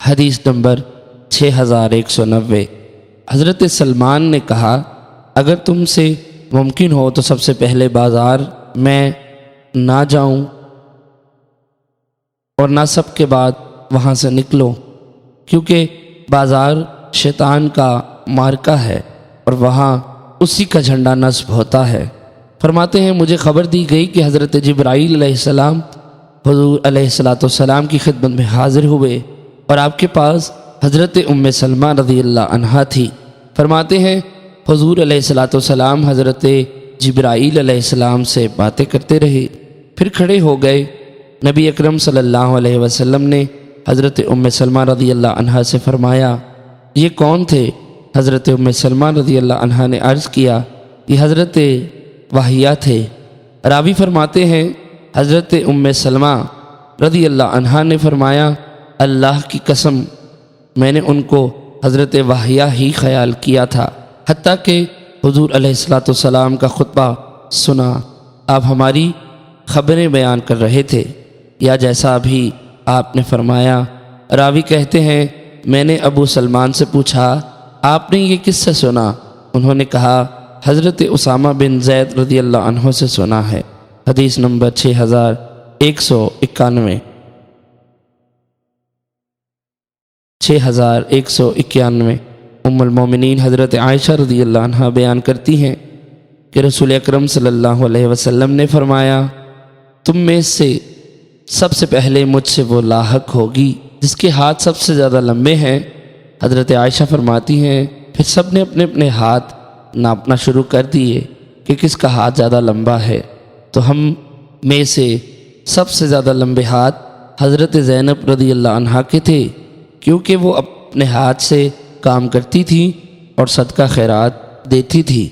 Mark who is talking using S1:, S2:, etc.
S1: حدیث نمبر 6190۔ حضرت سلمان نے کہا، اگر تم سے ممکن ہو تو سب سے پہلے بازار میں نہ جاؤں اور نہ سب کے بعد وہاں سے نکلو، کیونکہ بازار شیطان کا مارکہ ہے اور وہاں اسی کا جھنڈا نصب ہوتا ہے۔ فرماتے ہیں مجھے خبر دی گئی کہ حضرت جبرائیل علیہ السلام حضور علیہ السلام کی خدمت میں حاضر ہوئے اور آپ کے پاس حضرت ام سلمہ رضی اللہ عنہا تھی۔ فرماتے ہیں حضور علیہ السلام حضرت جبرائیل علیہ السلام سے باتیں کرتے رہے، پھر کھڑے ہو گئے۔ نبی اکرم صلی اللہ علیہ وسلم نے حضرت ام سلمہ رضی اللہ عنہا سے فرمایا، یہ کون تھے؟ حضرت ام سلمہ رضی اللہ عنہا نے عرض کیا، یہ حضرت واہیہ تھے۔ راوی فرماتے ہیں حضرت ام سلمہ رضی اللہ عنہا نے فرمایا، اللہ کی قسم میں نے ان کو حضرت واہیہ ہی خیال کیا تھا، حتیٰ کہ حضور علیہ السلام کا خطبہ سنا، آپ ہماری خبریں بیان کر رہے تھے یا جیسا ابھی آپ نے فرمایا۔ راوی کہتے ہیں میں نے ابو سلمان سے پوچھا، آپ نے یہ کس سے سنا؟ انہوں نے کہا حضرت اسامہ بن زید رضی اللہ عنہ سے سنا ہے۔ حدیث نمبر 6191۔ 6191۔ ام المومنین حضرت عائشہ رضی اللہ عنہ بیان کرتی ہیں کہ رسول اکرم صلی اللہ علیہ وسلم نے فرمایا، تم میں سے سب سے پہلے مجھ سے وہ لاحق ہوگی جس کے ہاتھ سب سے زیادہ لمبے ہیں۔ حضرت عائشہ فرماتی ہیں پھر سب نے اپنے اپنے ہاتھ ناپنا شروع کر دیے کہ کس کا ہاتھ زیادہ لمبا ہے، تو ہم میں سے سب سے زیادہ لمبے ہاتھ حضرت زینب رضی اللہ عنہا کے تھے، کیونکہ وہ اپنے ہاتھ سے کام کرتی تھی اور صدقہ خیرات دیتی تھی۔